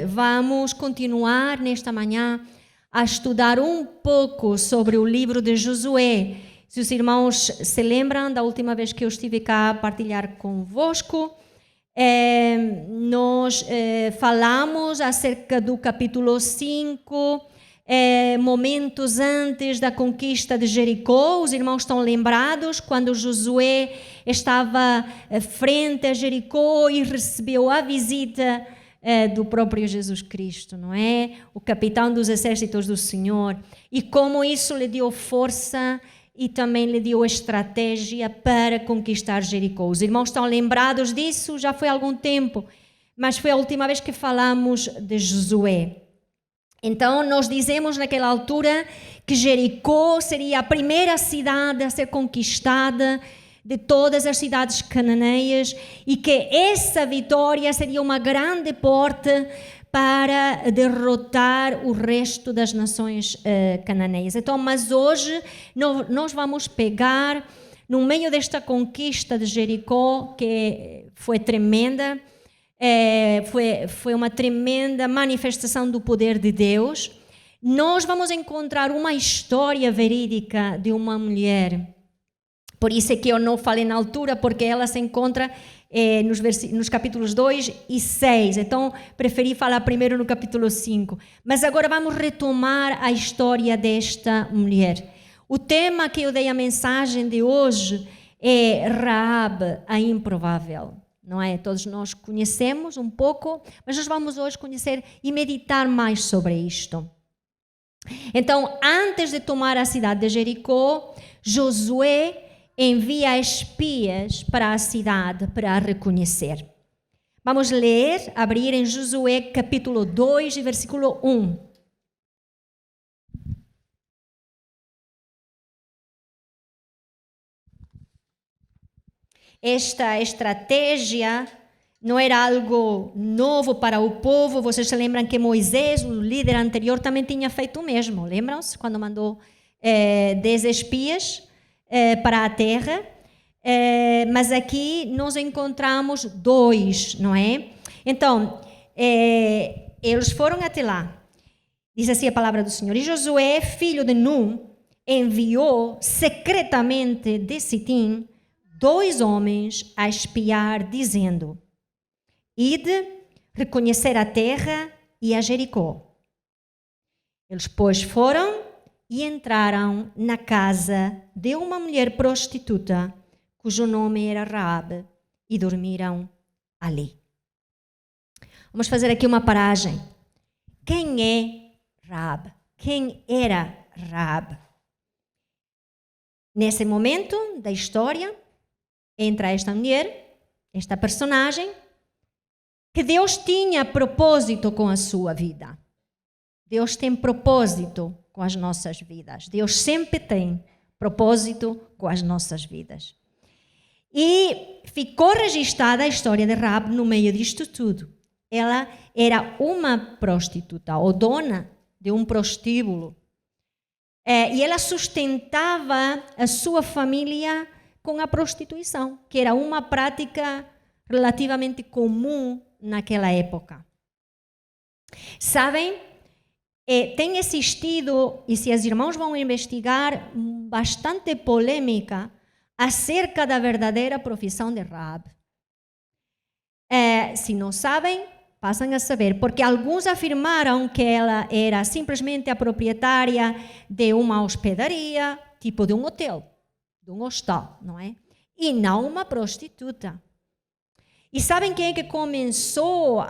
Vamos continuar nesta manhã a estudar um pouco sobre o livro de Josué. Se os irmãos se lembram da última vez que eu estive cá a partilhar convosco, nós falamos acerca do capítulo 5, momentos antes da conquista de Jericó. Os irmãos estão lembrados quando Josué estava frente a Jericó e recebeu a visita do próprio Jesus Cristo, não é? O capitão dos exércitos do Senhor. E como isso lhe deu força e também lhe deu estratégia para conquistar Jericó. Os irmãos estão lembrados disso? Já foi há algum tempo, mas foi a última vez que falamos de Josué. Então, nós dizemos naquela altura que Jericó seria a primeira cidade a ser conquistada de todas as cidades cananeias e que essa vitória seria uma grande porta para derrotar o resto das nações cananeias. Então, mas hoje nós vamos pegar, no meio desta conquista de Jericó, que foi tremenda, foi uma tremenda manifestação do poder de Deus, nós vamos encontrar uma história verídica de uma mulher. Por isso é que eu não falei na altura, porque ela se encontra nos capítulos 2 e 6. Então, preferi falar primeiro no capítulo 5. Mas agora vamos retomar a história desta mulher. O tema que eu dei a mensagem de hoje é Raabe, a improvável. Não é? Todos nós conhecemos um pouco, mas nós vamos hoje conhecer e meditar mais sobre isto. Então, antes de tomar a cidade de Jericó, Josué envia espias para a cidade para a reconhecer. Vamos ler, abrir em Josué capítulo 2, versículo 1. Esta estratégia não era algo novo para o povo. Vocês se lembram que Moisés, o líder anterior, também tinha feito o mesmo. Lembram-se quando mandou 10 espias para a terra, mas aqui nós encontramos 2, não é? Então, eles foram até lá. Diz assim a palavra do Senhor. E Josué, filho de Nun, enviou secretamente de Sitim 2 homens a espiar, dizendo: Ide reconhecer a terra e a Jericó. Eles, pois, foram e entraram na casa de uma mulher prostituta, cujo nome era Raabe, e dormiram ali. Vamos fazer aqui uma paragem. Quem é Raabe? Quem era Raabe? Nesse momento da história, entra esta mulher, esta personagem, que Deus tinha propósito com a sua vida. Deus tem propósito com as nossas vidas. Deus sempre tem propósito com as nossas vidas. E ficou registrada a história de Raabe no meio disto tudo. Ela era uma prostituta, ou dona de um prostíbulo. E ela sustentava a sua família com a prostituição, que era uma prática relativamente comum naquela época. Sabem? Tem existido, e se os irmãos vão investigar, bastante polêmica acerca da verdadeira profissão de Raabe. Se não sabem, passam a saber, porque alguns afirmaram que ela era simplesmente a proprietária de uma hospedaria, tipo de um hotel, de um hostal, não é? E não uma prostituta. E sabem quem é que começou,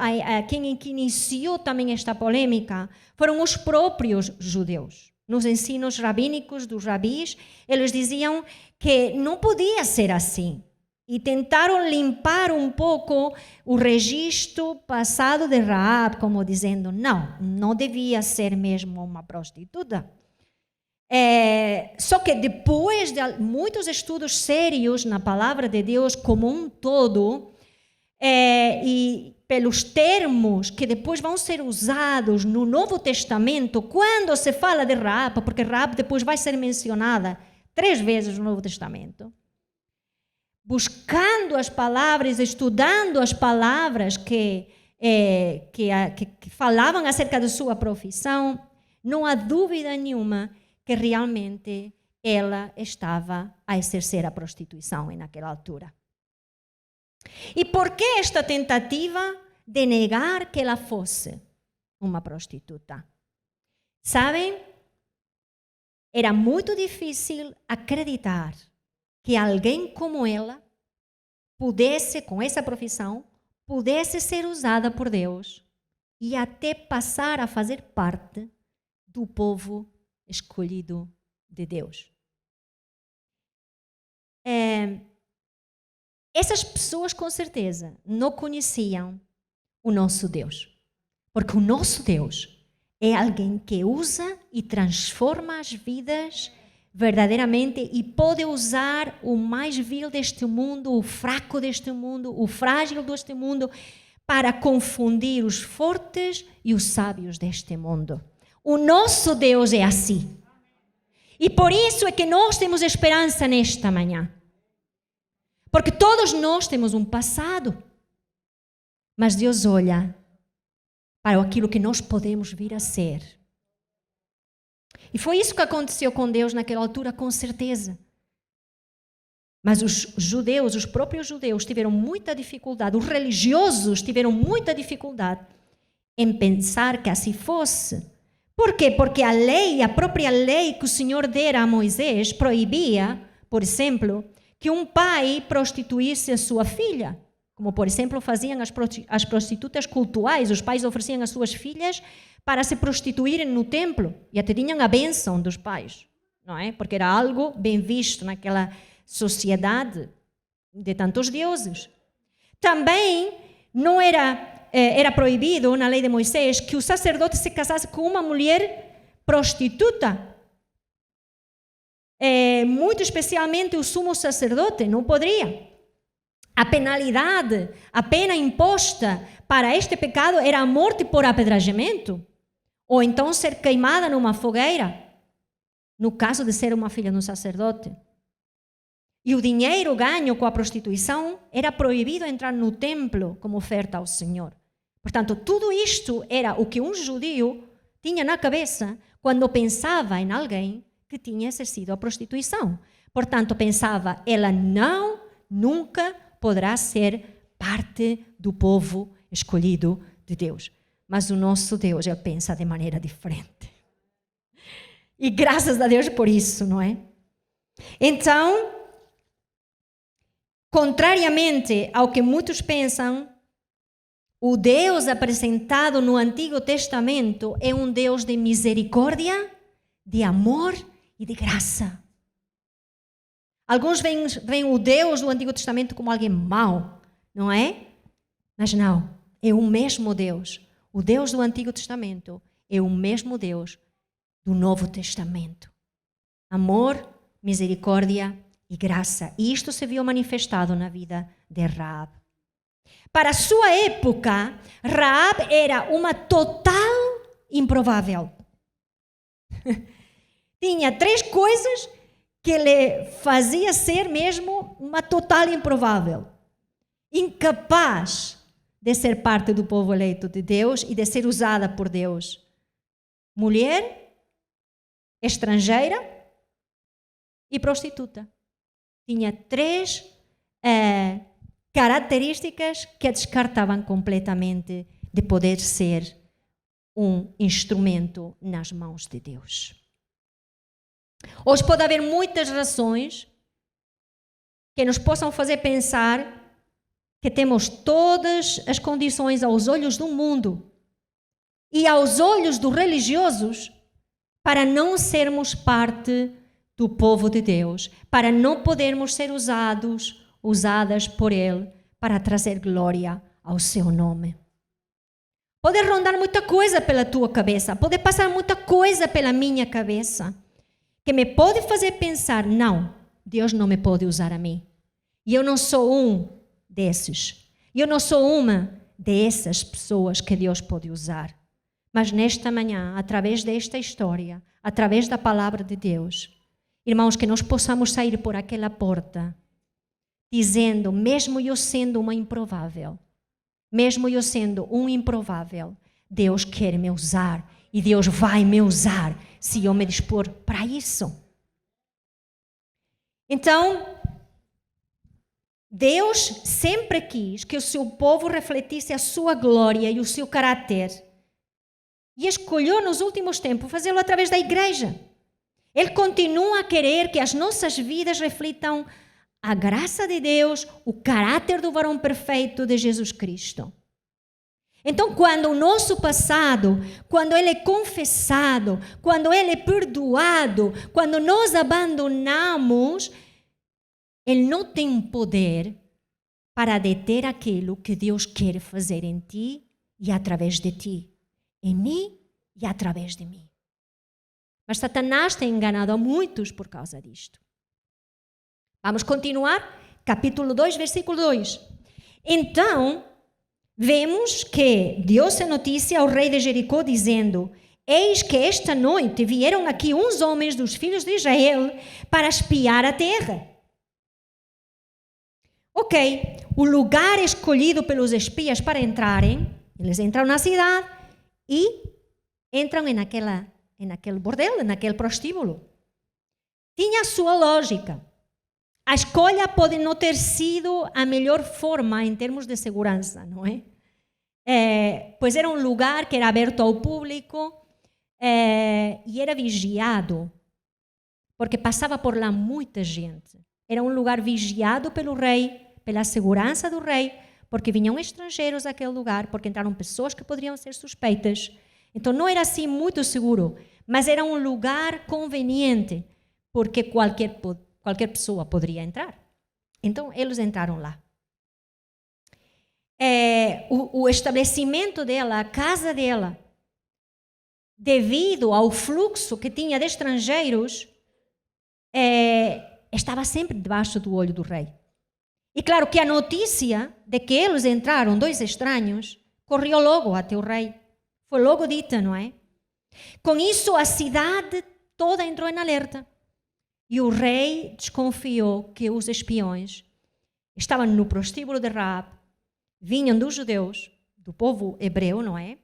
quem é que iniciou também esta polêmica? Foram os próprios judeus. Nos ensinos rabínicos dos rabis, eles diziam que não podia ser assim. E tentaram limpar um pouco o registro passado de Raabe, como dizendo, não devia ser mesmo uma prostituta. Só que depois de muitos estudos sérios na palavra de Deus como um todo, e pelos termos que depois vão ser usados no Novo Testamento, quando se fala de Raabe, porque Raabe depois vai ser mencionada 3 vezes no Novo Testamento, buscando as palavras, estudando as palavras que que falavam acerca da sua profissão, não há dúvida nenhuma que realmente ela estava a exercer a prostituição naquela altura. E por que esta tentativa de negar que ela fosse uma prostituta? Sabem, era muito difícil acreditar que alguém como ela pudesse, com essa profissão, pudesse ser usada por Deus e até passar a fazer parte do povo escolhido de Deus. Essas pessoas, com certeza, não conheciam o nosso Deus. Porque o nosso Deus é alguém que usa e transforma as vidas verdadeiramente e pode usar o mais vil deste mundo, o fraco deste mundo, o frágil deste mundo, para confundir os fortes e os sábios deste mundo. O nosso Deus é assim. E por isso é que nós temos esperança nesta manhã. Porque todos nós temos um passado. Mas Deus olha para aquilo que nós podemos vir a ser. E foi isso que aconteceu com Deus naquela altura, com certeza. Mas os judeus, os próprios judeus, tiveram muita dificuldade, os religiosos tiveram muita dificuldade em pensar que assim fosse. Por quê? Porque a lei, a própria lei que o Senhor dera a Moisés, proibia, por exemplo, que um pai prostituísse a sua filha. Como, por exemplo, faziam as prostitutas cultuais. Os pais ofereciam as suas filhas para se prostituírem no templo. E até tinham a bênção dos pais, não é? Porque era algo bem visto naquela sociedade de tantos deuses. Também não era proibido na lei de Moisés que o sacerdote se casasse com uma mulher prostituta. Muito especialmente o sumo sacerdote não poderia. A penalidade, a pena imposta para este pecado era a morte por apedrejamento, ou então ser queimada numa fogueira, no caso de ser uma filha de um sacerdote. E o dinheiro ganho com a prostituição era proibido entrar no templo como oferta ao Senhor. Portanto, tudo isto era o que um judeu tinha na cabeça quando pensava em alguém que tinha exercido a prostituição. Portanto, pensava, ela nunca poderá ser parte do povo escolhido de Deus. Mas o nosso Deus, ele pensa de maneira diferente. E graças a Deus por isso, não é? Então, contrariamente ao que muitos pensam, o Deus apresentado no Antigo Testamento é um Deus de misericórdia, de amor e de graça. Alguns veem o Deus do Antigo Testamento como alguém mau, não é? Mas não, é o mesmo Deus. O Deus do Antigo Testamento é o mesmo Deus do Novo Testamento. Amor, misericórdia e graça. E isto se viu manifestado na vida de Raab. Para a sua época, Raab era uma total improvável. Tinha 3 coisas que lhe fazia ser mesmo uma total improvável. Incapaz de ser parte do povo eleito de Deus e de ser usada por Deus. Mulher, estrangeira e prostituta. Tinha 3 características que a descartavam completamente de poder ser um instrumento nas mãos de Deus. Hoje pode haver muitas razões que nos possam fazer pensar que temos todas as condições aos olhos do mundo e aos olhos dos religiosos para não sermos parte do povo de Deus, para não podermos ser usadas por Ele para trazer glória ao seu nome. Pode rondar muita coisa pela tua cabeça, pode passar muita coisa pela minha cabeça, que me pode fazer pensar, não, Deus não me pode usar a mim. E eu não sou um desses. Eu não sou uma dessas pessoas que Deus pode usar. Mas nesta manhã, através desta história, através da palavra de Deus, irmãos, que nós possamos sair por aquela porta, dizendo, mesmo eu sendo uma improvável, mesmo eu sendo um improvável, Deus quer me usar e Deus vai me usar se eu me dispor para isso. Então, Deus sempre quis que o seu povo refletisse a sua glória e o seu caráter. E escolheu nos últimos tempos fazê-lo através da igreja. Ele continua a querer que as nossas vidas reflitam a graça de Deus, o caráter do varão perfeito de Jesus Cristo. Então, quando o nosso passado, quando ele é confessado, quando ele é perdoado, quando nós abandonamos, ele não tem poder para deter aquilo que Deus quer fazer em ti e através de ti, em mim e através de mim. Mas Satanás tem enganado a muitos por causa disto. Vamos continuar? Capítulo 2, versículo 2. Então, vemos que Deus noticia ao rei de Jericó dizendo: eis que esta noite vieram aqui uns homens dos filhos de Israel para espiar a terra. Ok, o lugar escolhido pelos espias para entrarem, eles entram na cidade e entram naquele bordel, naquele prostíbulo. Tinha a sua lógica. A escolha pode não ter sido a melhor forma em termos de segurança, não é? Pois era um lugar que era aberto ao público e era vigiado, porque passava por lá muita gente. Era um lugar vigiado pelo rei, pela segurança do rei, porque vinham estrangeiros àquele lugar, porque entraram pessoas que poderiam ser suspeitas. Então não era assim muito seguro, mas era um lugar conveniente, porque qualquer pessoa poderia entrar. Então, eles entraram lá. O estabelecimento dela, a casa dela, devido ao fluxo que tinha de estrangeiros, estava sempre debaixo do olho do rei. E claro que a notícia de que eles entraram, dois estranhos, correu logo até o rei. Foi logo dita, não é? Com isso, a cidade toda entrou em alerta. E o rei desconfiou que os espiões estavam no prostíbulo de Raab, vinham dos judeus, do povo hebreu, não é?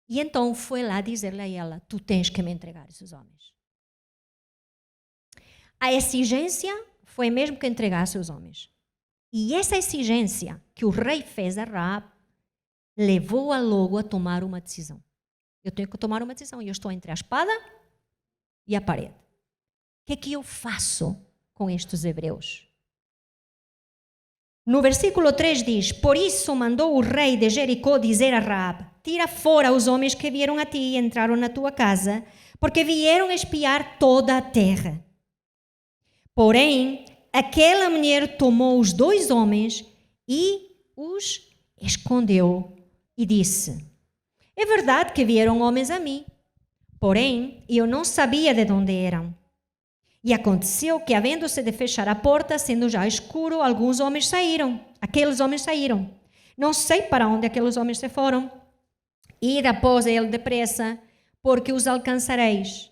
E então foi lá dizer-lhe a ela: tu tens que me entregar esses homens. A exigência foi mesmo que entregasse os homens. E essa exigência que o rei fez a Raab levou-a logo a tomar uma decisão. Eu tenho que tomar uma decisão. Eu estou entre a espada e a parede. O que é que eu faço com estes hebreus? No versículo 3 diz: por isso mandou o rei de Jericó dizer a Raab: tira fora os homens que vieram a ti e entraram na tua casa, porque vieram espiar toda a terra. Porém, aquela mulher tomou os dois homens e os escondeu e disse: é verdade que vieram homens a mim, porém eu não sabia de onde eram. E aconteceu que, havendo-se de fechar a porta, sendo já escuro, aqueles homens saíram. Não sei para onde aqueles homens se foram. Id após ele depressa, porque os alcançareis.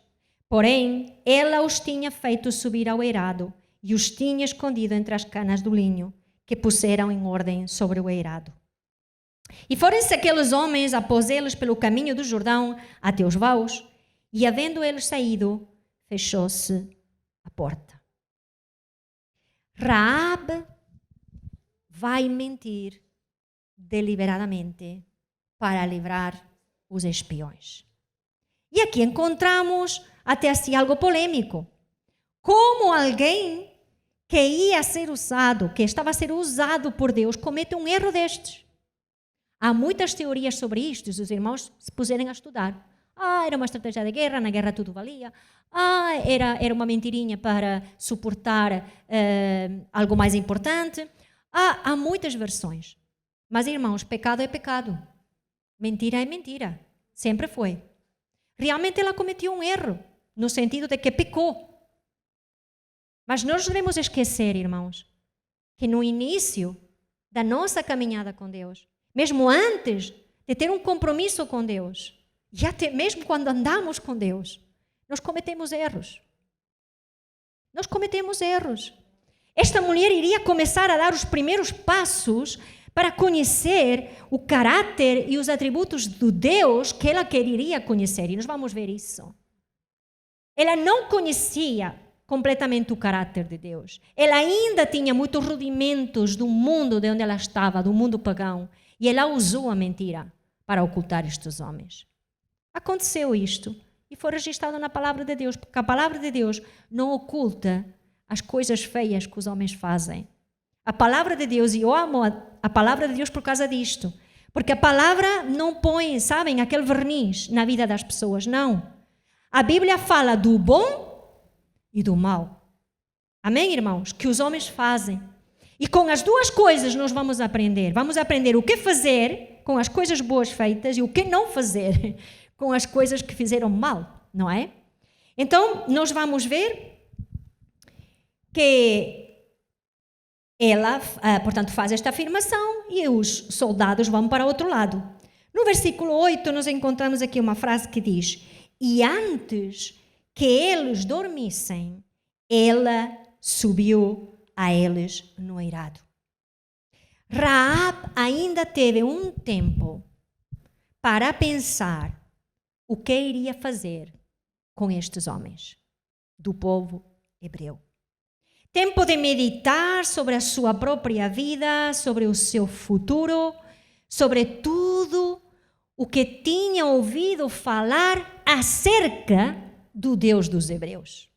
Porém, ela os tinha feito subir ao eirado e os tinha escondido entre as canas do linho, que puseram em ordem sobre o eirado. E foram-se aqueles homens após eles pelo caminho do Jordão até os vaus, e havendo eles saído, fechou-se a porta. Raab vai mentir deliberadamente para livrar os espiões. E aqui encontramos até assim algo polêmico. Como alguém que ia ser usado, que estava a ser usado por Deus, comete um erro destes? Há muitas teorias sobre isto, se os irmãos se puserem a estudar. Era uma estratégia de guerra, na guerra tudo valia. Era uma mentirinha para suportar algo mais importante. Há muitas versões. Mas, irmãos, pecado é pecado. Mentira é mentira. Sempre foi. Realmente ela cometeu um erro, no sentido de que pecou. Mas nós devemos esquecer, irmãos, que no início da nossa caminhada com Deus, mesmo antes de ter um compromisso com Deus, e até mesmo quando andamos com Deus, nós cometemos erros. Nós cometemos erros. Esta mulher iria começar a dar os primeiros passos para conhecer o caráter e os atributos do Deus que ela queria conhecer. E nós vamos ver isso. Ela não conhecia completamente o caráter de Deus. Ela ainda tinha muitos rudimentos do mundo de onde ela estava, do mundo pagão. E ela usou a mentira para ocultar estes homens. Aconteceu isto e foi registrado na palavra de Deus, porque a palavra de Deus não oculta as coisas feias que os homens fazem. A palavra de Deus, e eu amo a palavra de Deus por causa disto, porque a palavra não põe, sabem, aquele verniz na vida das pessoas, não. A Bíblia fala do bom e do mal. Amém, irmãos? Que os homens fazem. E com as duas coisas nós vamos aprender. Vamos aprender o que fazer com as coisas boas feitas e o que não fazer com as coisas que fizeram mal, não é? Então, nós vamos ver que ela, portanto, faz esta afirmação e os soldados vão para o outro lado. No versículo 8, nós encontramos aqui uma frase que diz: e antes que eles dormissem, ela subiu a eles no eirado. Raab ainda teve um tempo para pensar o que iria fazer com estes homens do povo hebreu. Tempo de meditar sobre a sua própria vida, sobre o seu futuro, sobre tudo o que tinha ouvido falar acerca do Deus dos hebreus.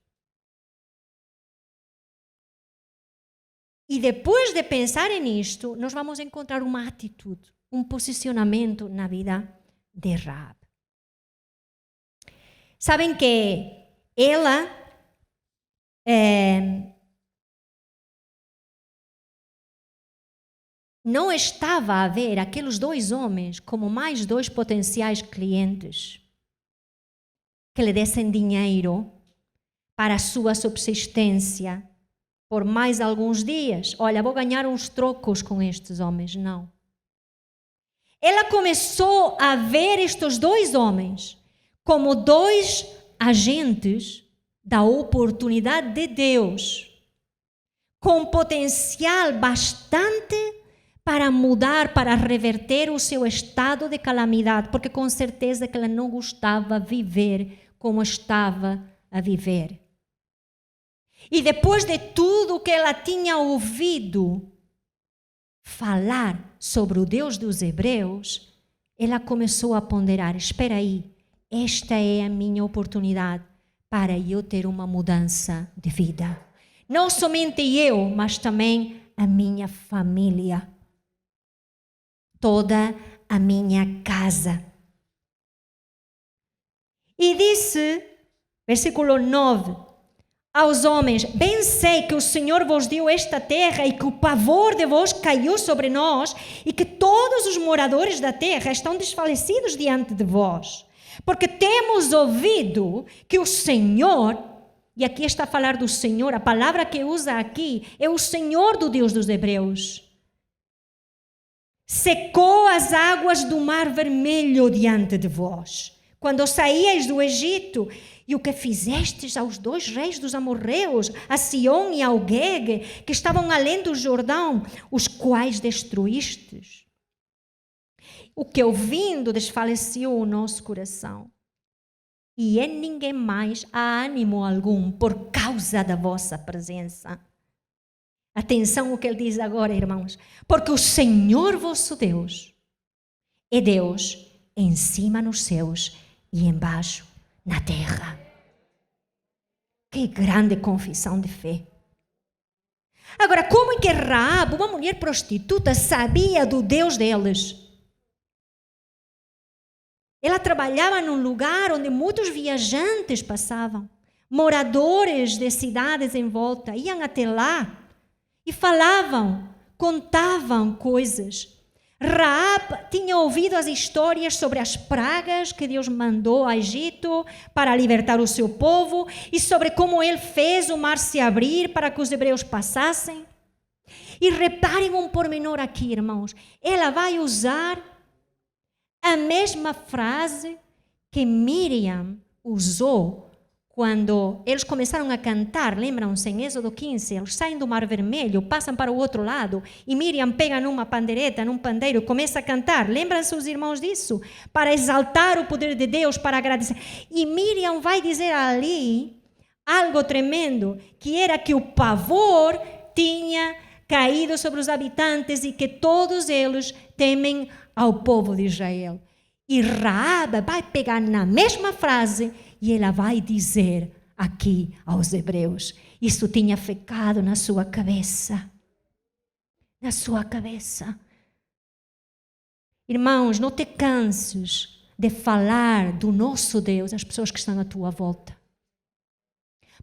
E depois de pensarem nisto, nós vamos encontrar uma atitude, um posicionamento na vida de Raab. Sabem que ela não estava a ver aqueles dois homens como mais dois potenciais clientes que lhe dessem dinheiro para a sua subsistência por mais alguns dias. Olha, vou ganhar uns trocos com estes homens. Não. Ela começou a ver estes dois homens como dois agentes da oportunidade de Deus, com potencial bastante para mudar, para reverter o seu estado de calamidade, porque com certeza que ela não gostava de viver como estava a viver. E depois de tudo que ela tinha ouvido falar sobre o Deus dos hebreus, ela começou a ponderar: espera aí, esta é a minha oportunidade para eu ter uma mudança de vida. Não somente eu, mas também a minha família. Toda a minha casa. E disse, versículo 9, aos homens: bem sei que o Senhor vos deu esta terra e que o pavor de vós caiu sobre nós e que todos os moradores da terra estão desfalecidos diante de vós. Porque temos ouvido que o Senhor, e aqui está a falar do Senhor, a palavra que usa aqui é o Senhor do Deus dos hebreus, secou as águas do Mar Vermelho diante de vós, quando saíais do Egito, e o que fizestes aos dois reis dos amorreus, a Sion e ao Geg, que estavam além do Jordão, os quais destruístes. O que ouvindo desfaleceu o nosso coração, e em ninguém mais há ânimo algum por causa da vossa presença. Atenção o que ele diz agora, irmãos. Porque o Senhor vosso Deus é Deus em cima nos céus e embaixo na terra. Que grande confissão de fé. Agora, como é que Raab, uma mulher prostituta, sabia do Deus deles? Ela trabalhava num lugar onde muitos viajantes passavam. Moradores de cidades em volta iam até lá e falavam, contavam coisas. Raab tinha ouvido as histórias sobre as pragas que Deus mandou ao Egito para libertar o seu povo e sobre como ele fez o mar se abrir para que os hebreus passassem. E reparem um pormenor aqui, irmãos. Ela vai usar a mesma frase que Miriam usou quando eles começaram a cantar, lembram-se, em Êxodo 15, eles saem do Mar Vermelho, passam para o outro lado, e Miriam pega numa pandeireta, num pandeiro, começa a cantar. Lembram-se os irmãos disso? Para exaltar o poder de Deus, para agradecer. E Miriam vai dizer ali algo tremendo, que era que o pavor tinha caído sobre os habitantes e que todos eles temem ao povo de Israel. E Raabe vai pegar na mesma frase e ela vai dizer aqui aos hebreus. Isso tinha ficado na sua cabeça. Na sua cabeça. Irmãos, não te canses de falar do nosso Deus às pessoas que estão à tua volta.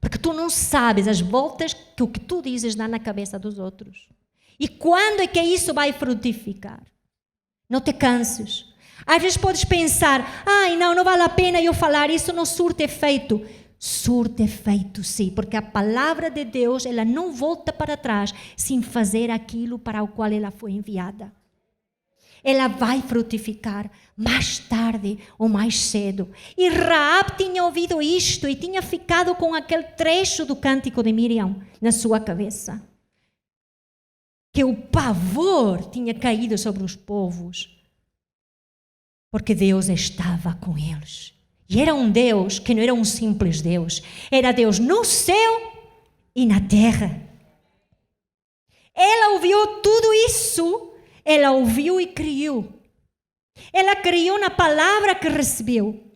Porque tu não sabes as voltas que o que tu dizes dá na cabeça dos outros. E quando é que isso vai frutificar? Não te canses. Às vezes podes pensar, não vale a pena eu falar, isso não surte efeito. Surte efeito sim, porque a palavra de Deus, ela não volta para trás sem fazer aquilo para o qual ela foi enviada. Ela vai frutificar mais tarde ou mais cedo. E Raabe tinha ouvido isto e tinha ficado com aquele trecho do cântico de Miriam na sua cabeça. Que o pavor tinha caído sobre os povos. Porque Deus estava com eles. E era um Deus que não era um simples Deus. Era Deus no céu e na terra. Ela ouviu tudo isso. Ela ouviu e criou. Ela criou na palavra que recebeu.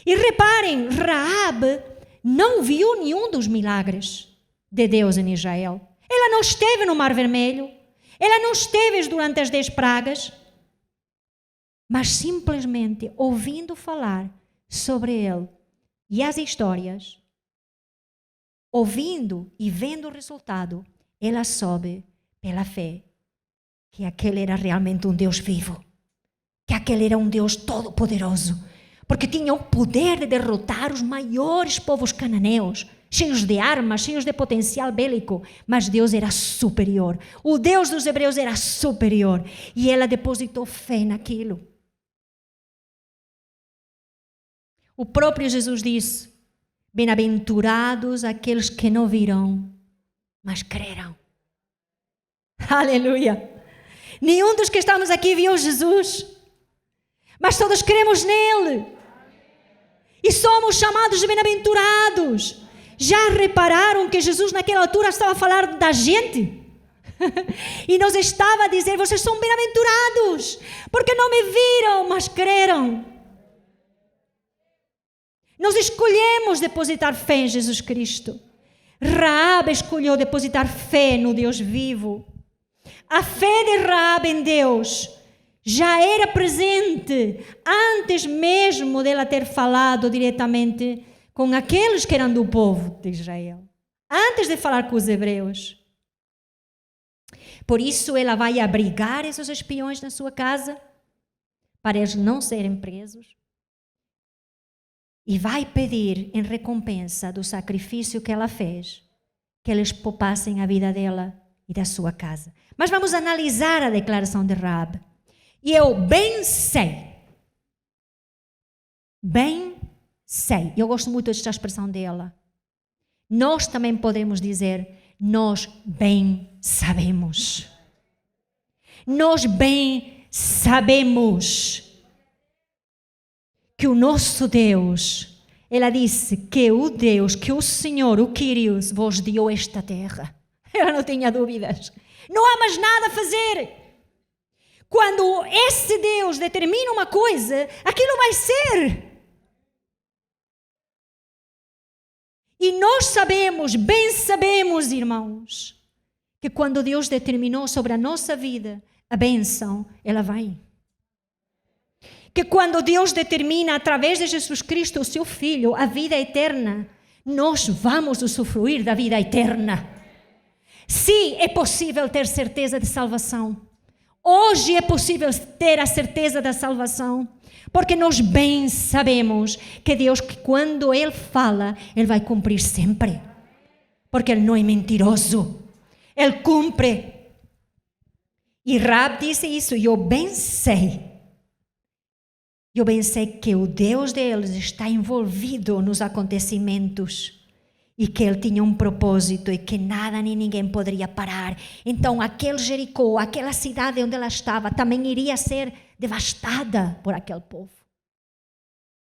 E reparem, Raabe não viu nenhum dos milagres de Deus em Israel. Ela não esteve no Mar Vermelho. Ela não esteve durante as 10 pragas. Mas simplesmente ouvindo falar sobre ele e as histórias, ouvindo e vendo o resultado, ela soube pela fé que aquele era realmente um Deus vivo, que aquele era um Deus todo-poderoso, porque tinha o poder de derrotar os maiores povos cananeus, cheios de armas, cheios de potencial bélico, mas Deus era superior. O Deus dos hebreus era superior e ela depositou fé naquilo. O próprio Jesus disse, bem-aventurados aqueles que não viram, mas creram. Aleluia! Nenhum dos que estamos aqui viu Jesus, mas todos cremos nele. E somos chamados de bem-aventurados. Já repararam que Jesus naquela altura estava a falar da gente? E nos estava a dizer, vocês são bem-aventurados, porque não me viram, mas creram. Nós escolhemos depositar fé em Jesus Cristo. Raabe escolheu depositar fé no Deus vivo. A fé de Raabe em Deus já era presente antes mesmo dela ter falado diretamente com aqueles que eram do povo de Israel. Antes de falar com os hebreus. Por isso ela vai abrigar esses espiões na sua casa para eles não serem presos. E vai pedir em recompensa do sacrifício que ela fez, que eles poupassem a vida dela e da sua casa. Mas vamos analisar a declaração de Raabe. E eu bem sei. Eu gosto muito desta expressão dela. Nós também podemos dizer, nós bem sabemos. Nós bem sabemos que o nosso Deus, ela disse que o Deus, que o Senhor, o Kyrios, vos deu esta terra. Ela não tinha dúvidas. Não há mais nada a fazer. Quando esse Deus determina uma coisa, aquilo vai ser. E nós sabemos, bem sabemos, irmãos, que quando Deus determinou sobre a nossa vida a bênção, ela vai. Que quando Deus determina através de Jesus Cristo, o seu Filho, a vida eterna, nós vamos usufruir da vida eterna. Sim, é possível ter certeza de salvação. Hoje é possível ter a certeza da salvação, porque nós bem sabemos que Deus, que quando Ele fala, Ele vai cumprir sempre. Porque Ele não é mentiroso. Ele cumpre. E Raabe disse isso, e eu bem sei Eu bem sei que o Deus deles está envolvido nos acontecimentos e que ele tinha um propósito e que nada nem ninguém poderia parar. Então aquele Jericó, aquela cidade onde ela estava, também iria ser devastada por aquele povo.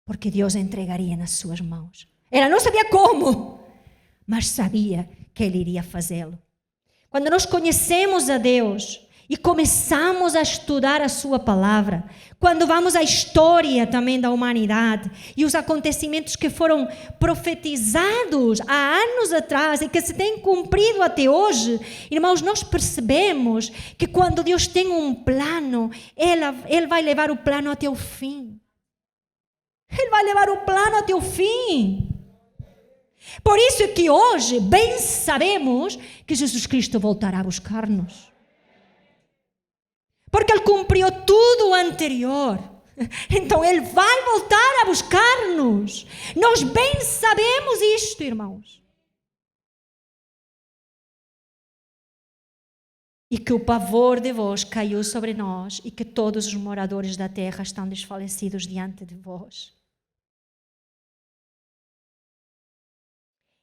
Porque Deus entregaria nas suas mãos. Ela não sabia como, mas sabia que ele iria fazê-lo. Quando nós conhecemos a Deus e começamos a estudar a sua palavra, quando vamos à história também da humanidade e os acontecimentos que foram profetizados há anos atrás e que se têm cumprido até hoje, irmãos, nós percebemos que quando Deus tem um plano, Ele vai levar o plano até o fim. Ele vai levar o plano até o fim. Por isso é que hoje bem sabemos que Jesus Cristo voltará a buscar-nos. Porque Ele cumpriu tudo o anterior. Então Ele vai voltar a buscar-nos. Nós bem sabemos isto, irmãos. E que o pavor de vós caiu sobre nós e que todos os moradores da terra estão desfalecidos diante de vós.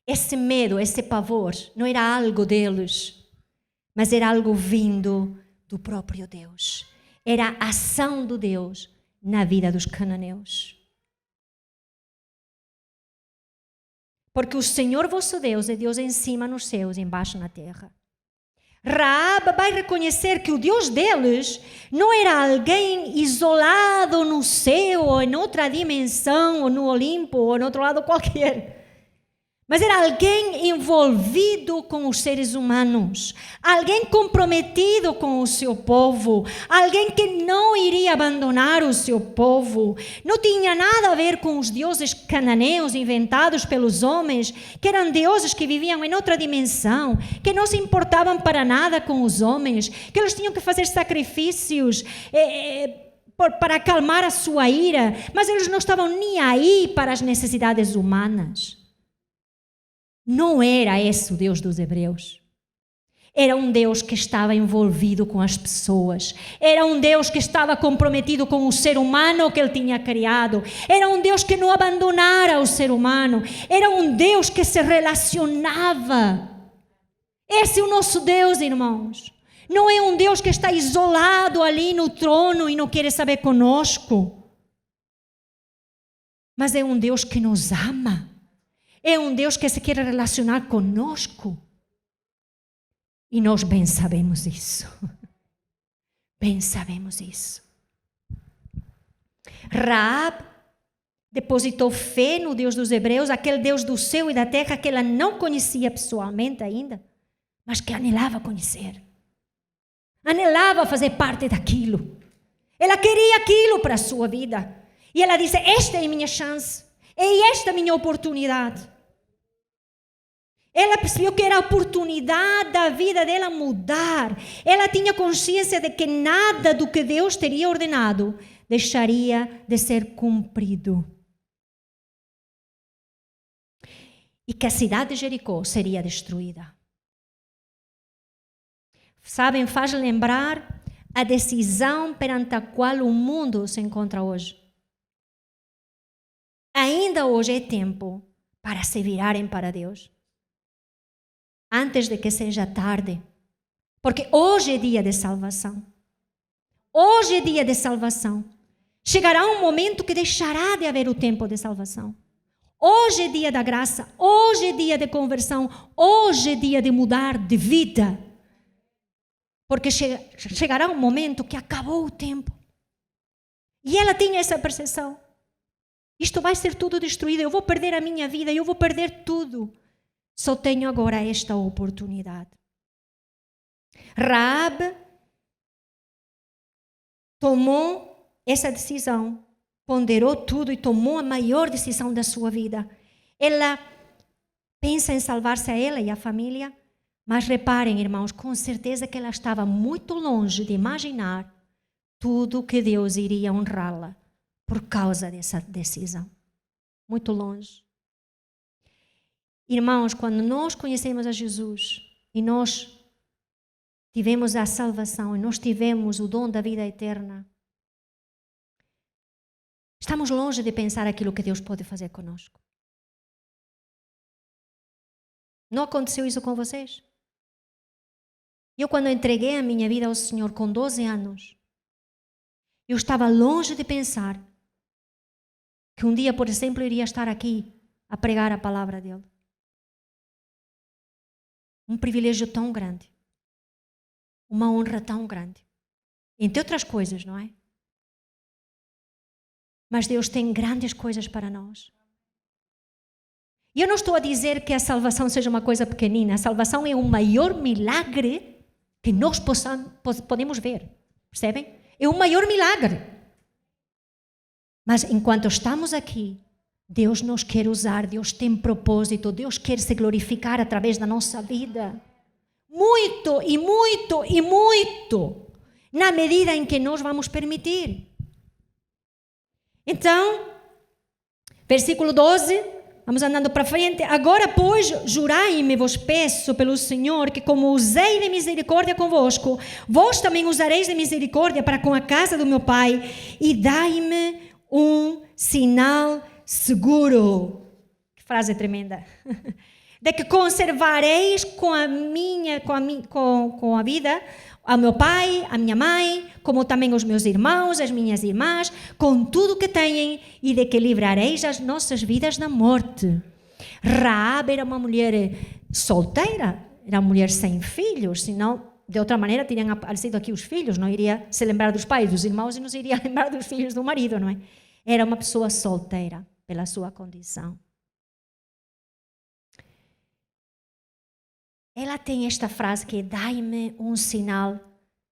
Esse medo, esse pavor, não era algo deles, mas era algo vindo do próprio Deus. Era a ação do Deus na vida dos cananeus. Porque o Senhor vosso Deus é Deus em cima nos céus e embaixo na terra. Raabe vai reconhecer que o Deus deles não era alguém isolado no céu ou em outra dimensão ou no Olimpo ou em outro lado qualquer. Mas era alguém envolvido com os seres humanos, alguém comprometido com o seu povo, alguém que não iria abandonar o seu povo. Não tinha nada a ver com os deuses cananeus inventados pelos homens, que eram deuses que viviam em outra dimensão, que não se importavam para nada com os homens, que eles tinham que fazer sacrifícios para acalmar a sua ira, mas eles não estavam nem aí para as necessidades humanas. Não era esse o Deus dos hebreus. Era um Deus que estava envolvido com as pessoas. Era um Deus que estava comprometido com o ser humano que Ele tinha criado. Era um Deus que não abandonara o ser humano. Era um Deus que se relacionava. Esse é o nosso Deus, irmãos. Não é um Deus que está isolado ali no trono e não quer saber conosco. Mas é um Deus que nos ama. É um Deus que se quer relacionar conosco. E nós bem sabemos isso. Bem sabemos isso. Raabe depositou fé no Deus dos hebreus, aquele Deus do céu e da terra que ela não conhecia pessoalmente ainda, mas que anelava conhecer. Anelava fazer parte daquilo. Ela queria aquilo para a sua vida. E ela disse, esta é a minha chance. É esta a minha oportunidade. Ela percebeu que era a oportunidade da vida dela mudar. Ela tinha consciência de que nada do que Deus teria ordenado deixaria de ser cumprido. E que a cidade de Jericó seria destruída. Sabem, faz lembrar a decisão perante a qual o mundo se encontra hoje. Ainda hoje é tempo para se virarem para Deus. Antes de que seja tarde. Porque hoje é dia de salvação. Hoje é dia de salvação. Chegará um momento que deixará de haver o tempo de salvação. Hoje é dia da graça. Hoje é dia de conversão. Hoje é dia de mudar de vida. Porque chegará um momento que acabou o tempo. E ela tinha essa percepção. Isto vai ser tudo destruído. Eu vou perder a minha vida. Eu vou perder tudo. Só tenho agora esta oportunidade. Raabe tomou essa decisão, ponderou tudo e tomou a maior decisão da sua vida. Ela pensa em salvar-se a ela e a família, mas reparem, irmãos, com certeza que ela estava muito longe de imaginar tudo que Deus iria honrá-la por causa dessa decisão. Muito longe. Irmãos, quando nós conhecemos a Jesus e nós tivemos a salvação e nós tivemos o dom da vida eterna, Estamos longe de pensar aquilo que Deus pode fazer conosco. Não aconteceu isso com vocês? Eu, quando entreguei a minha vida ao Senhor com 12 anos, eu estava longe de pensar que um dia, por exemplo, eu iria estar aqui a pregar a palavra dele. Um privilégio tão grande. Uma honra tão grande. Entre outras coisas, não é? Mas Deus tem grandes coisas para nós. E eu não estou a dizer que a salvação seja uma coisa pequenina. A salvação é o maior milagre que nós podemos ver. Percebem? É o maior milagre. Mas enquanto estamos aqui, Deus nos quer usar, Deus tem propósito, Deus quer se glorificar através da nossa vida. Muito e muito e muito, na medida em que nós vamos permitir. Então, versículo 12, vamos andando para frente. Agora, pois, jurai-me, vos peço pelo Senhor, que como usei de misericórdia convosco, vós também usareis de misericórdia para com a casa do meu Pai, e dai-me um sinal seguro. Que frase tremenda. De que conservareis com a vida ao meu pai, a minha mãe, como também os meus irmãos, as minhas irmãs, com tudo que têm, e de que livrareis as nossas vidas da morte. Raabe era uma mulher solteira, era uma mulher sem filhos, senão, de outra maneira, teriam aparecido aqui os filhos, não iria se lembrar dos pais, dos irmãos, e não se iria lembrar dos filhos do marido, não é? Era uma pessoa solteira, pela sua condição. Ela tem esta frase que é: dai-me um sinal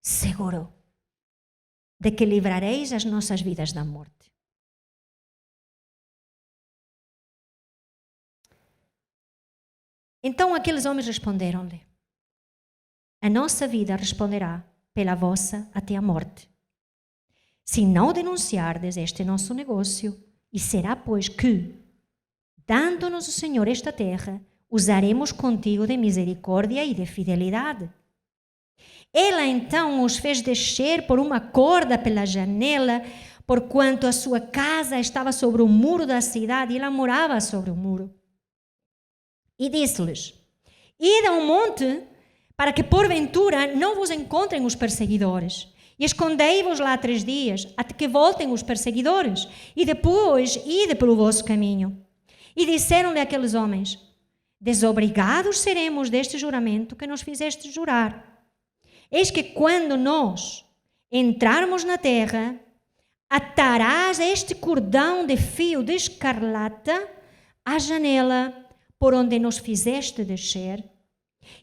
seguro de que livrareis as nossas vidas da morte. Então aqueles homens responderam-lhe: a nossa vida responderá pela vossa até a morte. Se não denunciardes este nosso negócio, e será pois que, dando-nos o Senhor esta terra, usaremos contigo de misericórdia e de fidelidade. Ela então os fez descer por uma corda pela janela, porquanto a sua casa estava sobre o muro da cidade, e ela morava sobre o muro. E disse-lhes: ide a um monte, para que porventura não vos encontrem os perseguidores, e escondei-vos lá 3 dias, até que voltem os perseguidores, e depois ide pelo vosso caminho. E disseram-lhe aqueles homens: desobrigados seremos deste juramento que nos fizeste jurar. Eis que quando nós entrarmos na terra, atarás este cordão de fio de escarlata à janela por onde nos fizeste descer,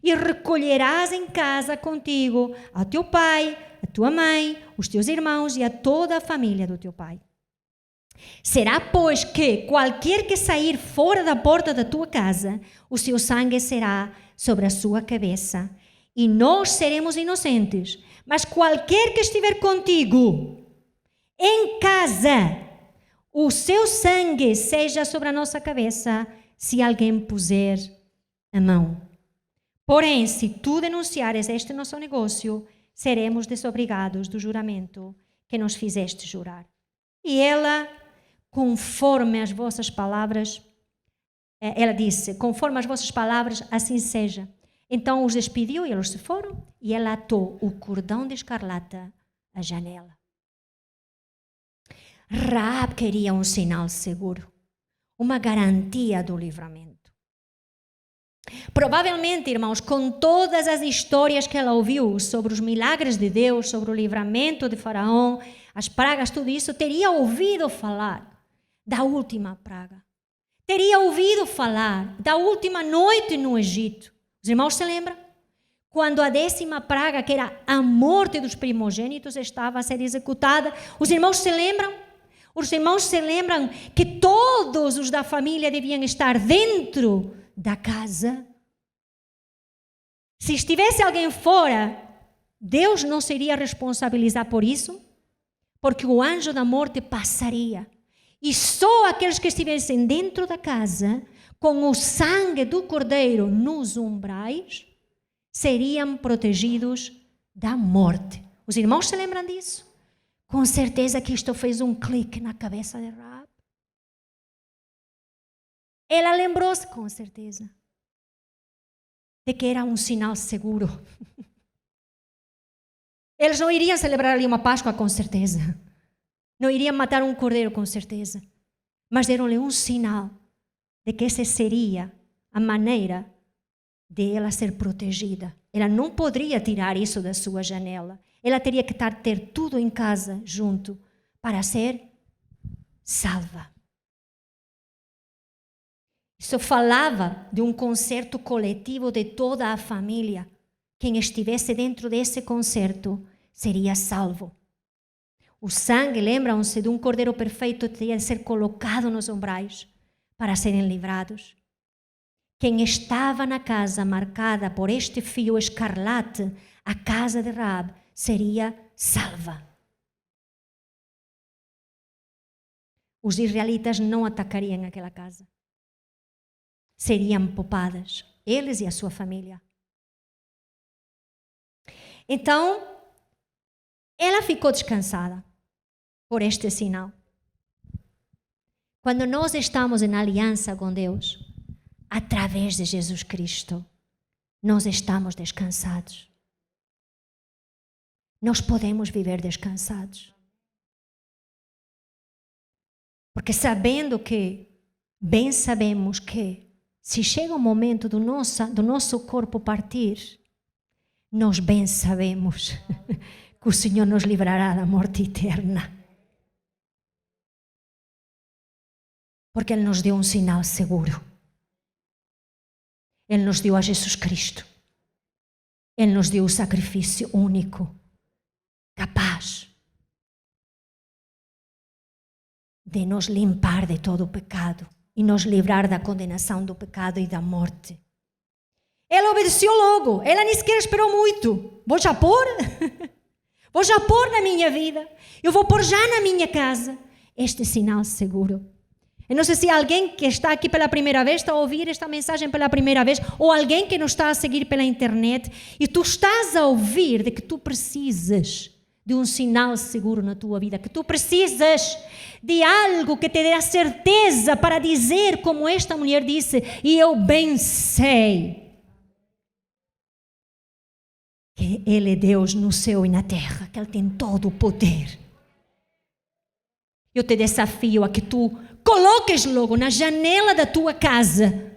e recolherás em casa contigo ao teu pai, a tua mãe, os teus irmãos e a toda a família do teu pai. Será, pois, que qualquer que sair fora da porta da tua casa, o seu sangue será sobre a sua cabeça, e nós seremos inocentes. Mas qualquer que estiver contigo em casa, o seu sangue seja sobre a nossa cabeça, se alguém puser a mão. Porém, se tu denunciares este nosso negócio, seremos desobrigados do juramento que nos fizeste jurar. E ela, conforme as vossas palavras, ela disse: conforme as vossas palavras, assim seja. Então os despediu e eles se foram, e ela atou o cordão de escarlata à janela. Raab queria um sinal seguro, uma garantia do livramento. Provavelmente, irmãos, com todas as histórias que ela ouviu sobre os milagres de Deus, sobre o livramento de Faraó, as pragas, tudo isso, teria ouvido falar da última praga. Teria ouvido falar da última noite no Egito. Os irmãos se lembram? Quando a 10ª praga, que era a morte dos primogênitos, estava a ser executada. Os irmãos se lembram? Os irmãos se lembram que todos os da família deviam estar dentro da casa? Se estivesse alguém fora, Deus não se iria responsabilizar por isso, porque o anjo da morte passaria. E só aqueles que estivessem dentro da casa, com o sangue do cordeiro nos umbrais, seriam protegidos da morte. Os irmãos se lembram disso? Com certeza que isto fez um clique na cabeça de Rahab. Ela lembrou-se, com certeza, de que era um sinal seguro. Eles não iriam celebrar ali uma Páscoa, com certeza. Não iriam matar um cordeiro, com certeza. Mas deram-lhe um sinal de que essa seria a maneira de ela ser protegida. Ela não poderia tirar isso da sua janela. Ela teria que ter tudo em casa junto para ser salva. Isso falava de um concerto coletivo de toda a família. Quem estivesse dentro desse concerto seria salvo. O sangue, lembram-se, de um cordeiro perfeito teria de ser colocado nos umbrais para serem livrados. Quem estava na casa marcada por este fio escarlate, a casa de Rahab, seria salva. Os israelitas não atacariam aquela casa. Seriam poupadas, eles e a sua família. Então, ela ficou descansada por este sinal. Quando nós estamos em aliança com Deus, através de Jesus Cristo, nós estamos descansados. Nós podemos viver descansados. Porque bem sabemos que se chega o momento do nosso corpo partir, nós bem sabemos que o Senhor nos livrará da morte eterna. Porque Ele nos deu um sinal seguro. Ele nos deu a Jesus Cristo. Ele nos deu o sacrifício único, capaz de nos limpar de todo o pecado e nos livrar da condenação do pecado e da morte. Ela obedeceu logo, ela nem sequer esperou muito. Vou já pôr na minha vida, eu vou pôr já na minha casa este sinal seguro. Eu não sei se alguém que está aqui pela primeira vez está a ouvir esta mensagem pela primeira vez, ou alguém que nos está a seguir pela internet, e tu estás a ouvir de que tu precisas de um sinal seguro na tua vida, que tu precisas de algo que te dê a certeza para dizer, como esta mulher disse, e eu bem sei que Ele é Deus no céu e na terra, que Ele tem todo o poder. Eu te desafio a que tu coloques logo na janela da tua casa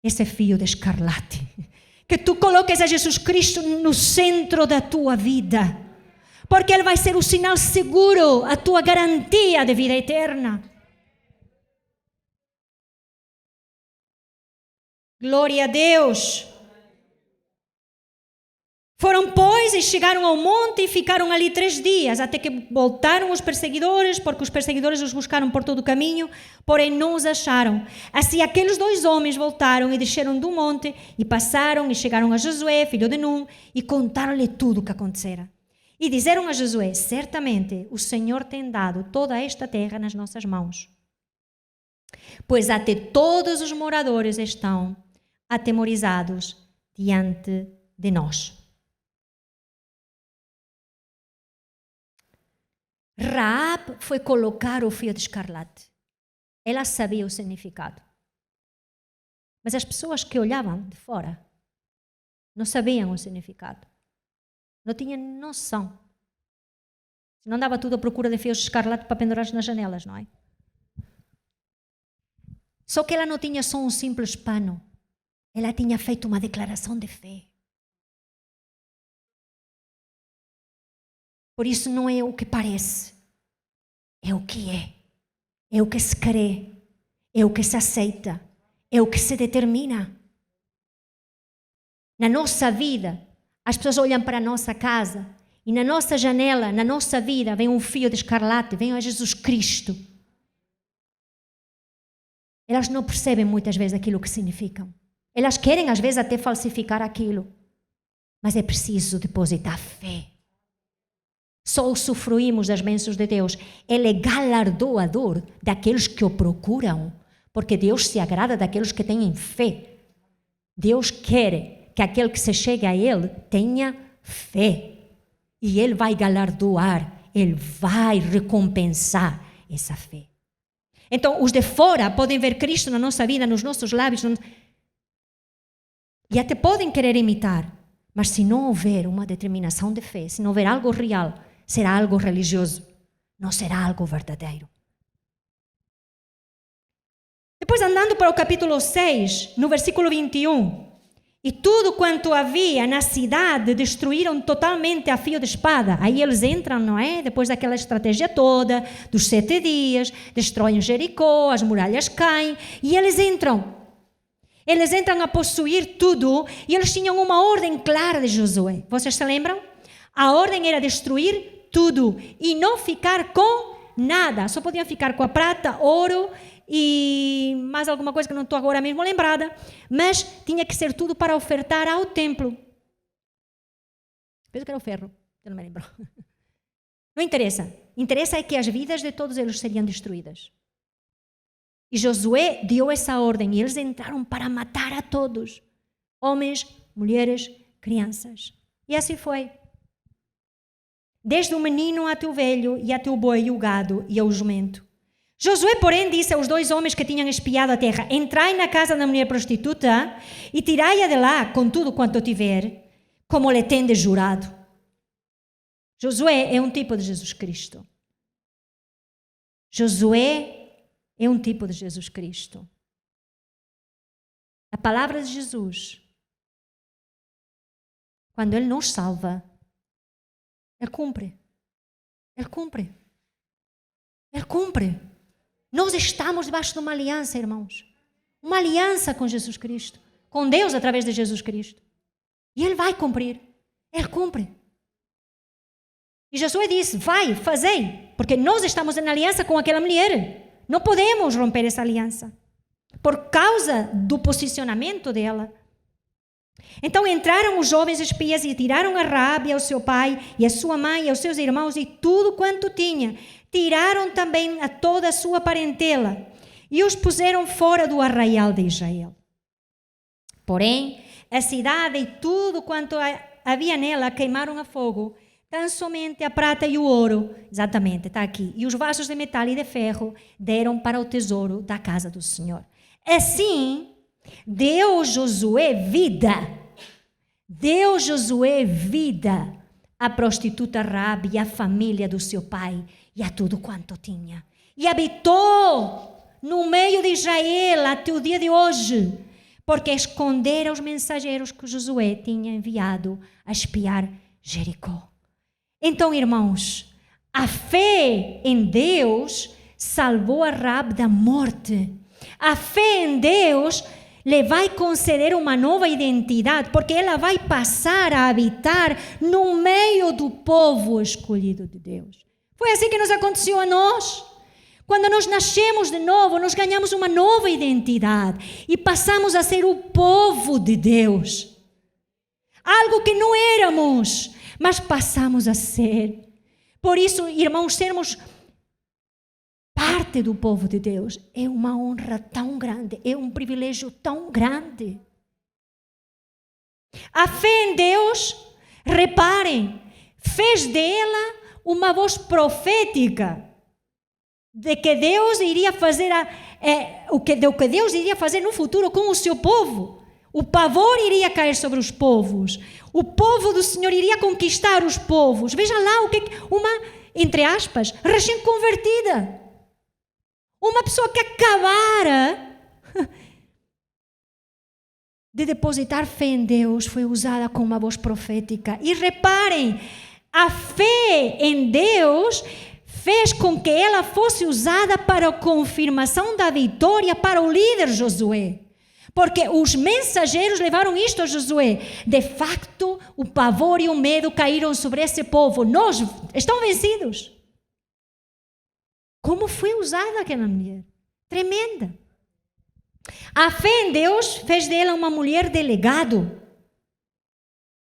esse fio de escarlate. Que tu coloques a Jesus Cristo no centro da tua vida. Porque Ele vai ser o sinal seguro, a tua garantia de vida eterna. Glória a Deus. Foram, pois, e chegaram ao monte e ficaram ali 3 dias, até que voltaram os perseguidores, porque os perseguidores os buscaram por todo o caminho, porém não os acharam. Assim, aqueles 2 homens voltaram e desceram do monte, e passaram e chegaram a Josué, filho de Num, e contaram-lhe tudo o que acontecera. E disseram a Josué: certamente o Senhor tem dado toda esta terra nas nossas mãos, pois até todos os moradores estão atemorizados diante de nós. Rahab foi colocar o fio de escarlate. Ela sabia o significado. Mas as pessoas que olhavam de fora não sabiam o significado. Não tinham noção. Não dava tudo à procura de fios de escarlate para pendurar nas janelas, não é? Só que ela não tinha só um simples pano. Ela tinha feito uma declaração de fé. Por isso não é o que parece, é o que é. É o que se crê, é o que se aceita, é o que se determina. Na nossa vida, as pessoas olham para a nossa casa e na nossa janela, na nossa vida, vem um fio de escarlate, vem a Jesus Cristo. Elas não percebem muitas vezes aquilo que significam. Elas querem às vezes até falsificar aquilo, mas é preciso depositar fé. Só usufruímos das bênçãos de Deus. Ele é galardoador daqueles que o procuram, porque Deus se agrada daqueles que têm fé. Deus quer que aquele que se chegue a Ele tenha fé. E Ele vai galardoar, Ele vai recompensar essa fé. Então, os de fora podem ver Cristo na nossa vida, nos nossos lábios, e até podem querer imitar, mas se não houver uma determinação de fé, se não houver algo real, será algo religioso, não será algo verdadeiro. Depois, andando para o capítulo 6, no versículo 21, e tudo quanto havia na cidade destruíram totalmente a fio de espada. Aí eles entram, não é? Depois daquela estratégia toda, dos 7 dias, destroem Jericó, as muralhas caem, e eles entram. Eles entram a possuir tudo, e eles tinham uma ordem clara de Josué. Vocês se lembram? A ordem era destruir tudo e não ficar com nada. Só podiam ficar com a prata, ouro e mais alguma coisa que não estou agora mesmo lembrada, mas tinha que ser tudo para ofertar ao templo. Penso que era o ferro, eu não me lembro. Não interessa. Interessa é que as vidas de todos eles seriam destruídas. E Josué deu essa ordem e eles entraram para matar a todos. Homens, mulheres, crianças. E assim foi. Desde o menino até o velho e até o boi e o gado e ao jumento. Josué, porém, disse aos 2 homens que tinham espiado a terra: entrai na casa da mulher prostituta e tirai-a de lá com tudo quanto tiver, como lhe tendes jurado. Josué é um tipo de Jesus Cristo. Josué é um tipo de Jesus Cristo. A palavra de Jesus, quando Ele nos salva, Ele cumpre. Ele cumpre. Ele cumpre. Nós estamos debaixo de uma aliança, irmãos. Uma aliança com Jesus Cristo. Com Deus através de Jesus Cristo. E Ele vai cumprir. Ele cumpre. E Josué disse: vai, fazei. Porque nós estamos em aliança com aquela mulher. Não podemos romper essa aliança. Por causa do posicionamento dela. Então entraram os jovens espias e tiraram a Raabe ao seu pai e a sua mãe e aos seus irmãos e tudo quanto tinha. Tiraram também a toda a sua parentela e os puseram fora do arraial de Israel. Porém, a cidade e tudo quanto havia nela queimaram a fogo, tão somente a prata e o ouro, exatamente, está aqui, e os vasos de metal e de ferro deram para o tesouro da casa do Senhor. Assim, deu Josué vida à prostituta Raabe e à família do seu pai e a tudo quanto tinha. E habitou no meio de Israel até o dia de hoje, porque escondera os mensageiros que Josué tinha enviado a espiar Jericó. Então, irmãos, a fé em Deus salvou a Raabe da morte. A fé em Deus lhe vai conceder uma nova identidade, porque ela vai passar a habitar no meio do povo escolhido de Deus. Foi assim que nos aconteceu a nós. Quando nós nascemos de novo, nós ganhamos uma nova identidade e passamos a ser o povo de Deus. Algo que não éramos, mas passamos a ser. Por isso, irmãos, sermos parte do povo de Deus é uma honra tão grande, é um privilégio tão grande. A fé em Deus, reparem, fez dela uma voz profética de que Deus iria fazer o que Deus iria fazer no futuro com o seu povo. O pavor iria cair sobre os povos. O povo do Senhor iria conquistar os povos. Veja lá uma, entre aspas, recém-convertida. Uma pessoa que acabara de depositar fé em Deus foi usada com uma voz profética. E reparem, a fé em Deus fez com que ela fosse usada para a confirmação da vitória para o líder Josué. Porque os mensageiros levaram isto a Josué. De facto, o pavor e o medo caíram sobre esse povo. Nós estão vencidos. Como foi usada aquela mulher? Tremenda. A fé em Deus fez dela uma mulher de legado.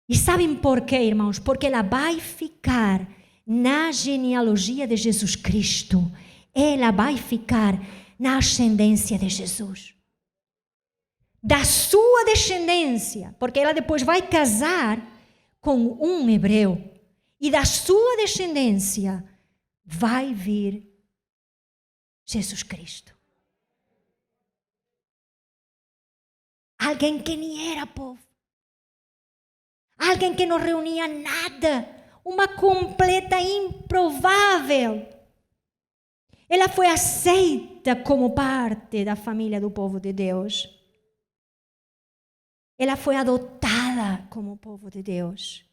E sabem por quê, irmãos? Porque ela vai ficar na genealogia de Jesus Cristo. Ela vai ficar na ascendência de Jesus. Da sua descendência. Porque ela depois vai casar com um hebreu. e da sua descendência vai vir Jesus Cristo. Alguém que nem era povo. Alguém que não reunia nada. Uma completa improvável. Ela foi aceita como parte da família do povo de Deus. Ela foi adotada como povo de Deus.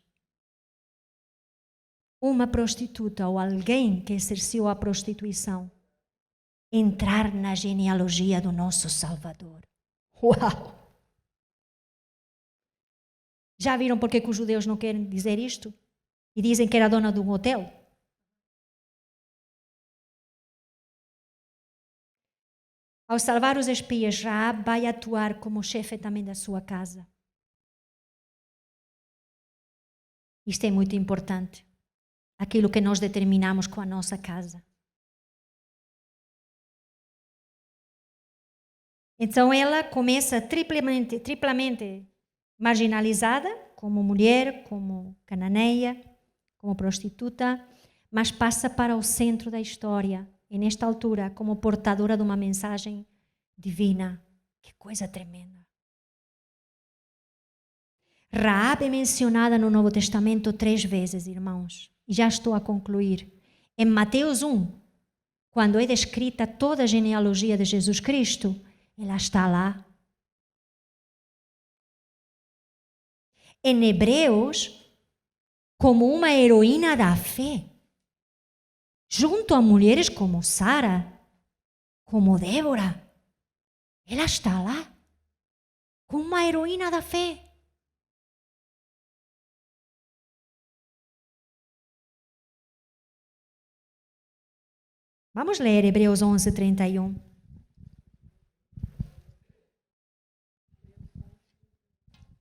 Uma prostituta ou alguém que exerceu a prostituição entrar na genealogia do nosso Salvador. Uau! Já viram por que os judeus não querem dizer isto? E dizem que era dona de um hotel? Ao salvar os espias, Raab vai atuar como chefe também da sua casa. Isto é muito importante. Aquilo que nós determinamos com a nossa casa. Então ela começa triplamente marginalizada, como mulher, como cananeia, como prostituta, mas passa para o centro da história, e nesta altura, como portadora de uma mensagem divina. Que coisa tremenda. Raab é mencionada no Novo Testamento 3 vezes, irmãos, e já estou a concluir. Em Mateus 1, quando é descrita toda a genealogia de Jesus Cristo, ela está lá. Em Hebreus, como uma heroína da fé, junto a mulheres como Sara, como Débora, ela está lá, como uma heroína da fé. Vamos ler Hebreus 11, 31.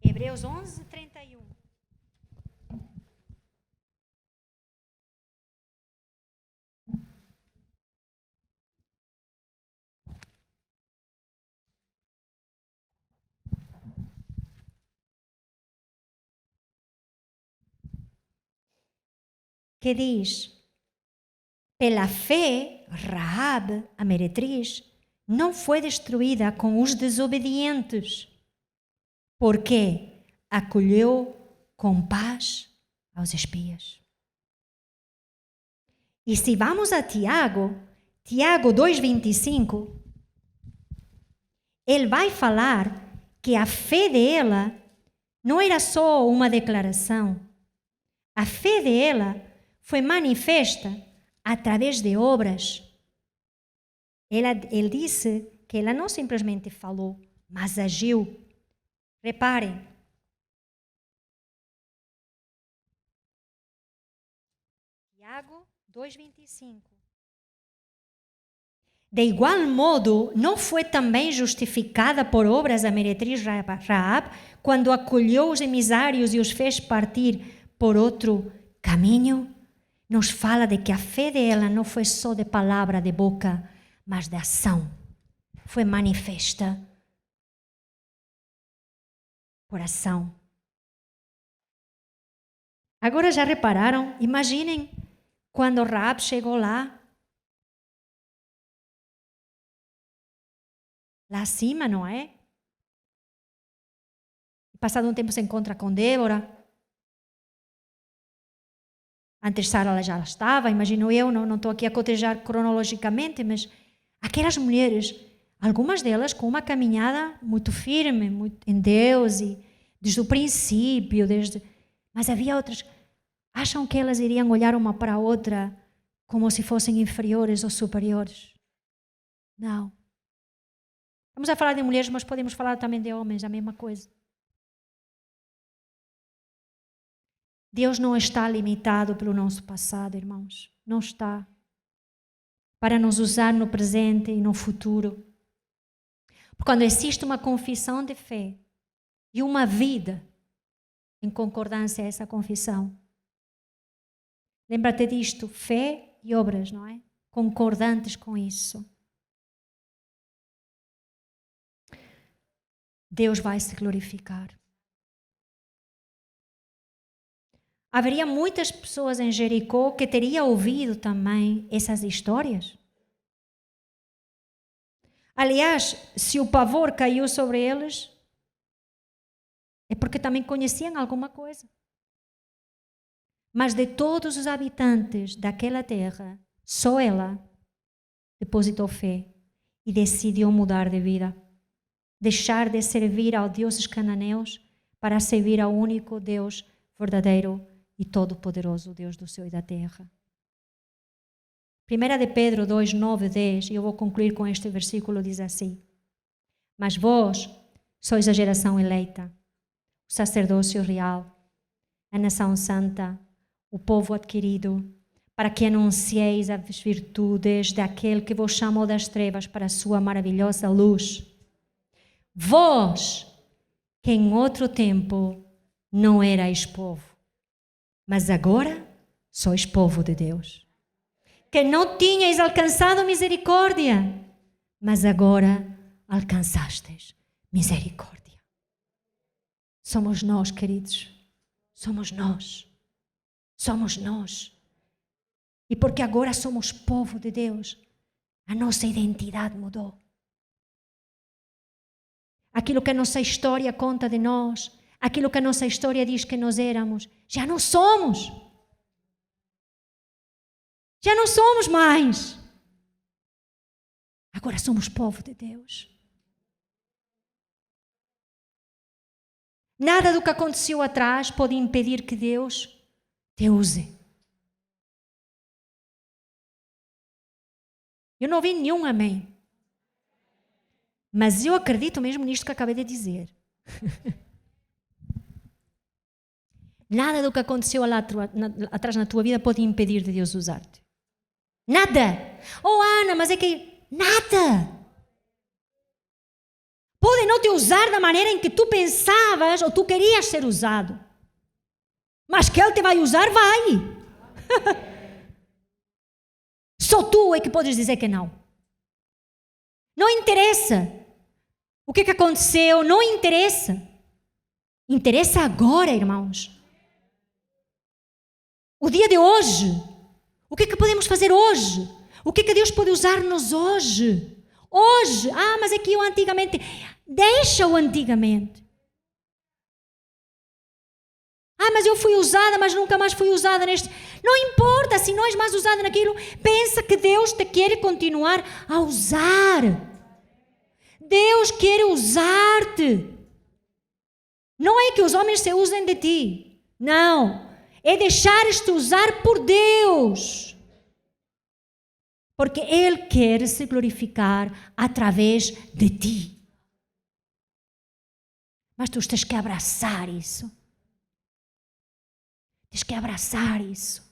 Hebreus 11, 31. Que diz: pela fé, Raab, a meretriz, não foi destruída com os desobedientes, porque acolheu com paz aos espias. E se vamos a Tiago 2,25, ele vai falar que a fé dela não era só uma declaração. A fé dela foi manifesta através de obras. Ele disse que ela não simplesmente falou, mas agiu. Reparem. Tiago 2,25. De igual modo, não foi também justificada por obras a meretriz Raab quando acolheu os emissários e os fez partir por outro caminho? Nos fala de que a fé dela não foi só de palavra, de boca, mas de ação. Foi manifesta por ação. Agora já repararam? Imaginem quando Raab chegou lá acima, não é? Passado um tempo se encontra com Débora. Antes Sara já estava, imagino eu, não estou aqui a cotejar cronologicamente, mas aquelas mulheres, algumas delas com uma caminhada muito firme em Deus, e desde o princípio, mas havia outras. Acham que elas iriam olhar uma para a outra como se fossem inferiores ou superiores? Não. Vamos a falar de mulheres, mas podemos falar também de homens, a mesma coisa. Deus não está limitado pelo nosso passado, irmãos. Não está. Para nos usar no presente e no futuro. Porque quando existe uma confissão de fé e uma vida em concordância a essa confissão, lembra-te disto, fé e obras, não é? Concordantes com isso. Deus vai se glorificar. haveria muitas pessoas em Jericó que teriam ouvido também essas histórias. Aliás, se o pavor caiu sobre eles, é porque também conheciam alguma coisa. Mas de todos os habitantes daquela terra, só ela depositou fé e decidiu mudar de vida. Deixar de servir aos deuses cananeus para servir ao único Deus verdadeiro e todo-poderoso, Deus do céu e da terra. 1 de Pedro 2, 9, 10, e eu vou concluir com este versículo, diz assim: Mas vós sois a geração eleita, o sacerdócio real, a nação santa, o povo adquirido, para que anuncieis as virtudes daquele que vos chamou das trevas para a sua maravilhosa luz. Vós, que em outro tempo não erais povo, mas agora sois povo de Deus. Que não tinhais alcançado misericórdia, mas agora alcançastes misericórdia. Somos nós, queridos. Somos nós. Somos nós. E porque agora somos povo de Deus, a nossa identidade mudou. Aquilo que a nossa história conta de nós, aquilo que a nossa história diz que nós éramos, já não somos. Já não somos mais. Agora somos povo de Deus. Nada do que aconteceu atrás pode impedir que Deus te use. Eu não ouvi nenhum amém. Mas eu acredito mesmo nisto que acabei de dizer. Nada do que aconteceu lá atrás na tua vida pode impedir de Deus usar-te. Nada. Oh, Ana, mas é que... Nada. Pode não te usar da maneira em que tu pensavas ou tu querias ser usado. Mas que Ele te vai usar, vai. Só tu é que podes dizer que não. Não interessa o que aconteceu, não interessa. Interessa agora, irmãos. O dia de hoje. O que podemos fazer hoje? O que Deus pode usar-nos hoje? Hoje. Ah, mas é que eu antigamente... Deixa o antigamente. Ah, mas eu fui usada, mas nunca mais fui usada neste... Não importa, se não és mais usada naquilo, pensa que Deus te quer continuar a usar. Deus quer usar-te. Não é que os homens se usem de ti. Não. É deixares-te usar por Deus. Porque Ele quer se glorificar através de ti. Mas tu tens que abraçar isso. Tens que abraçar isso.